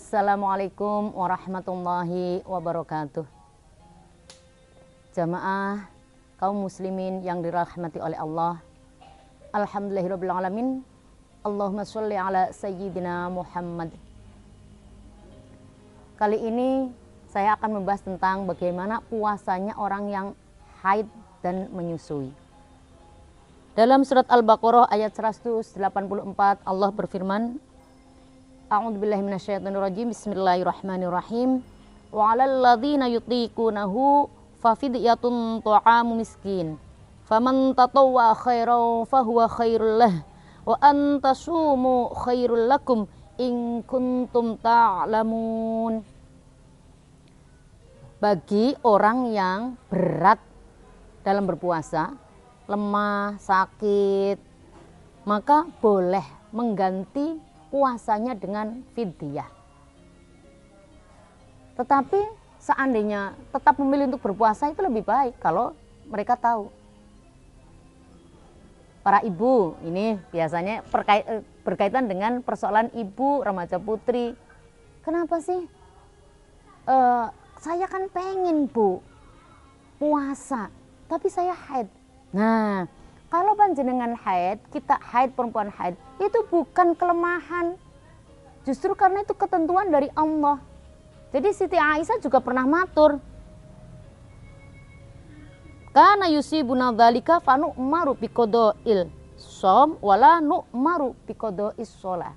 Assalamualaikum warahmatullahi wabarakatuh. Jamaah kaum muslimin yang dirahmati oleh Allah. Alhamdulillahirabbil alamin. Allahumma sholli ala sayyidina Muhammad. Kali ini saya akan membahas tentang bagaimana puasanya orang yang haid dan menyusui. Dalam surat Al-Baqarah ayat 184 Allah berfirman, A'udzubillahi minasyaitonirrajim. Bismillahirrahmanirrahim. Wa 'alal ladzina yutiqunahu fafidyatun ta'amu miskin. Faman tatawwa khairan fahuwa khairul lah. Wa an tasumu khairul lakum in kuntum ta'lamun. Bagi orang yang berat dalam berpuasa, lemah, sakit, maka boleh mengganti puasanya dengan fidyah. Tetapi seandainya tetap memilih untuk berpuasa, itu lebih baik kalau mereka tahu. Para ibu ini biasanya berkaitan dengan persoalan ibu remaja putri. Kenapa sih? Saya kan pengen bu puasa, tapi saya haid. Nah, kalau panjenengan haid, kita haid, perempuan haid, itu bukan kelemahan. Justru karena itu ketentuan dari Allah. Jadi Siti Aisyah juga pernah matur, kana yusibuna dzalika fa nu'maru biqada'il shaum wala nu'maru biqada'is shalah.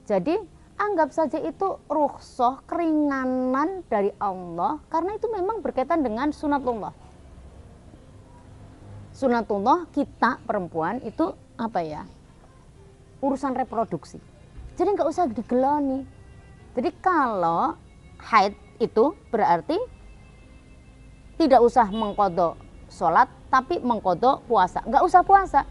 Jadi anggap saja itu rukhsah, keringanan dari Allah, karena itu memang berkaitan dengan sunatullah. Sunatullah kita perempuan itu apa ya? Urusan reproduksi. Jadi nggak usah digeloni. Jadi kalau haid itu berarti tidak usah mengqadha sholat, tapi mengqadha puasa. Nggak usah puasa.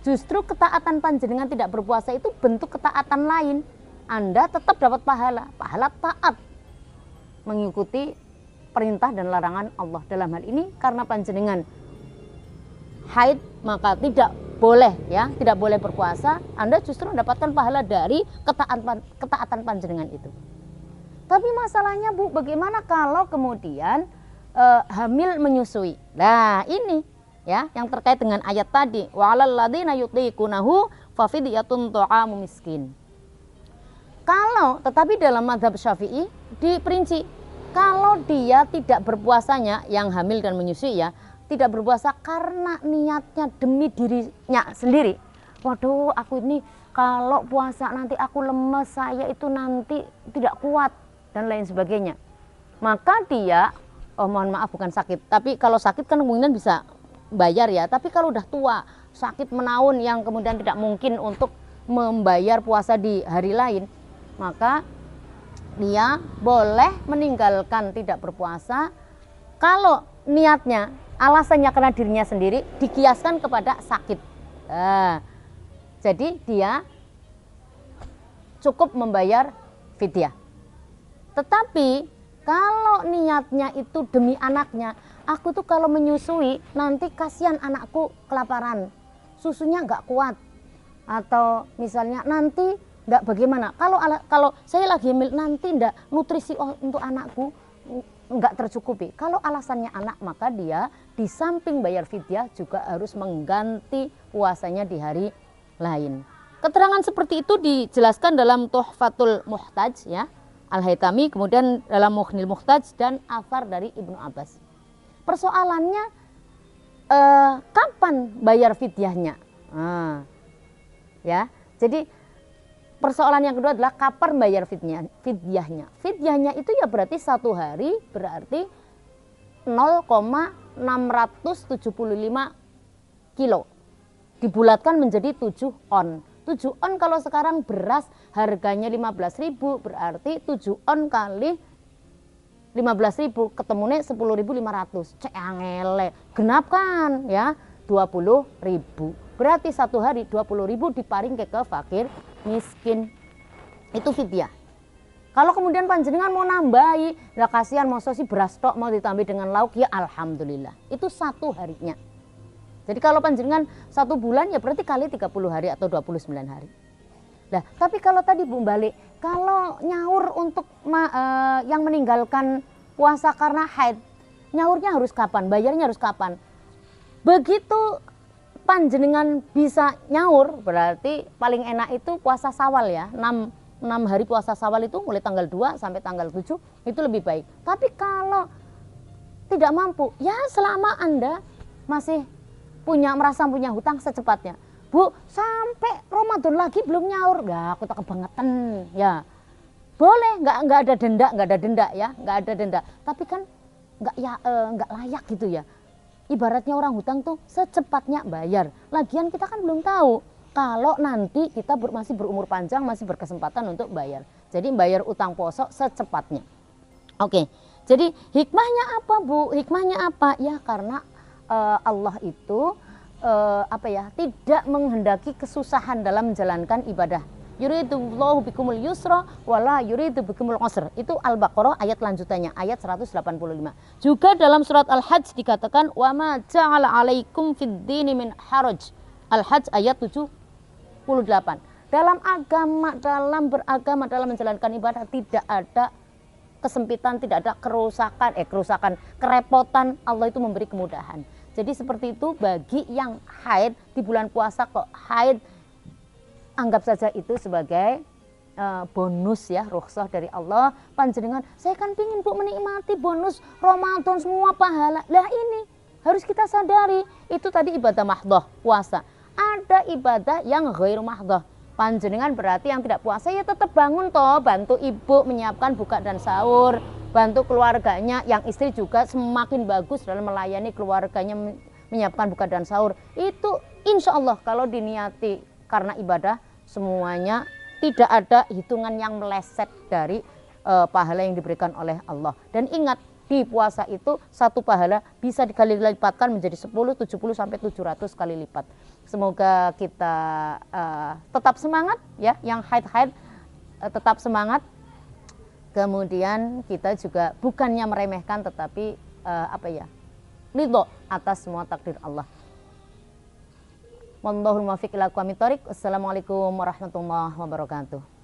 Justru ketaatan panjenengan tidak berpuasa itu bentuk ketaatan lain. Anda tetap dapat pahala taat mengikuti perintah dan larangan Allah. Dalam hal ini karena panjenengan haid maka tidak boleh berpuasa, Anda justru mendapatkan pahala dari ketaatan panjenengan itu. Tapi masalahnya bu, bagaimana kalau kemudian hamil menyusui? Nah ini ya yang terkait dengan ayat tadi, wa 'alal ladzina yutiqunahu fafidyatun ta'amu miskin. Tetapi dalam mazhab Syafi'i diperinci, kalau dia tidak berpuasanya yang hamil dan menyusui ya, tidak berpuasa karena niatnya demi dirinya sendiri. Waduh, aku ini kalau puasa nanti aku lemes, saya itu nanti tidak kuat dan lain sebagainya. Maka dia, mohon maaf bukan sakit, tapi kalau sakit kan kemungkinan bisa bayar ya. Tapi kalau udah tua, sakit menaun yang kemudian tidak mungkin untuk membayar puasa di hari lain, maka dia boleh meninggalkan tidak berpuasa kalau niatnya, alasannya karena dirinya sendiri, dikiaskan kepada sakit. Jadi dia cukup membayar fidyah. Tetapi kalau niatnya itu demi anaknya, aku tuh kalau menyusui nanti kasihan anakku kelaparan, susunya nggak kuat, atau misalnya nanti nggak bagaimana. Kalau saya lagi hamil nanti nggak nutrisi untuk anakku nggak tercukupi. Kalau alasannya anak, maka dia di samping bayar fidyah juga harus mengganti puasanya di hari lain. Keterangan seperti itu dijelaskan dalam Tuhfatul Muhtaj ya, Al-Haytami, kemudian dalam Mughnil Muhtaj dan athar dari Ibnu Abbas. Persoalannya kapan bayar fidyahnya? Ya, jadi persoalan yang kedua adalah kapan bayar fidyahnya. Fidyahnya itu ya berarti satu hari berarti 0,675 kilo. Dibulatkan menjadi 7 on. 7 on kalau sekarang beras harganya 15.000 berarti 7 on kali 15.000 ketemunya 10.500. Cek angele. Genap kan ya 20.000. Berarti satu hari 20.000 diparing ke fakir miskin. Itu fidyah. Kalau kemudian panjenengan mau nambahi, lah kasihan masa sih beras tok mau ditambah dengan lauk, ya alhamdulillah. Itu satu harinya. Jadi kalau panjenengan 1 bulan ya berarti kali 30 hari atau 29 hari. Nah, tapi kalau tadi Bu balik, kalau nyaur untuk yang meninggalkan puasa karena haid, nyaurnya harus kapan? Bayarnya harus kapan? Begitu panjenengan bisa nyaur, berarti paling enak itu puasa Syawal ya. 6 hari puasa Syawal itu mulai tanggal 2 sampai tanggal 7 itu lebih baik. Tapi kalau tidak mampu, ya selama Anda masih merasa punya hutang, secepatnya. Bu, sampai Ramadan lagi belum nyaur, ya aku tak kebangetan, ya boleh, nggak ada denda ya, nggak ada denda. Tapi kan nggak layak gitu ya. Ibaratnya orang hutang tuh secepatnya bayar. Lagian kita kan belum tahu kalau nanti kita masih berumur panjang, masih berkesempatan untuk bayar. Jadi bayar utang poso secepatnya. Oke, jadi hikmahnya apa Bu? Hikmahnya apa? Ya karena Allah itu tidak menghendaki kesusahan dalam menjalankan ibadah. Yuridullahu bikumul yusra wala yuridu bikumul usra. Itu Al-Baqarah ayat lanjutannya, ayat 185. Juga dalam surat Al-Hajj dikatakan wa ma ja'ala 'alaikum fid dini min haraj. Al-Hajj ayat 78. Dalam beragama, dalam menjalankan ibadah tidak ada kesempitan, tidak ada kerusakan, kerepotan. Allah itu memberi kemudahan. Jadi seperti itu bagi yang haid di bulan puasa kok haid, anggap saja itu sebagai bonus ya, rukhsah dari Allah. Panjenengan, saya kan pingin Bu menikmati bonus Ramadan semua pahala. Lah ini harus kita sadari, itu tadi ibadah mahdoh puasa. Ada ibadah yang ghair mahdoh. Panjenengan berarti yang tidak puasa ya tetap bangun toh, bantu ibu menyiapkan buka dan sahur, bantu keluarganya, yang istri juga semakin bagus dalam melayani keluarganya menyiapkan buka dan sahur. Itu insya Allah kalau diniati karena ibadah semuanya tidak ada hitungan yang meleset dari pahala yang diberikan oleh Allah. Dan ingat, di puasa itu satu pahala bisa dikali lipatkan menjadi 10, 70 sampai 700 kali lipat. Semoga kita tetap semangat ya, yang haid tetap semangat. Kemudian kita juga bukannya meremehkan, tetapi ridho atas semua takdir Allah. Wallahul muwaffiq ila aqwamit thoriq. Assalamualaikum warahmatullahi wabarakatuh.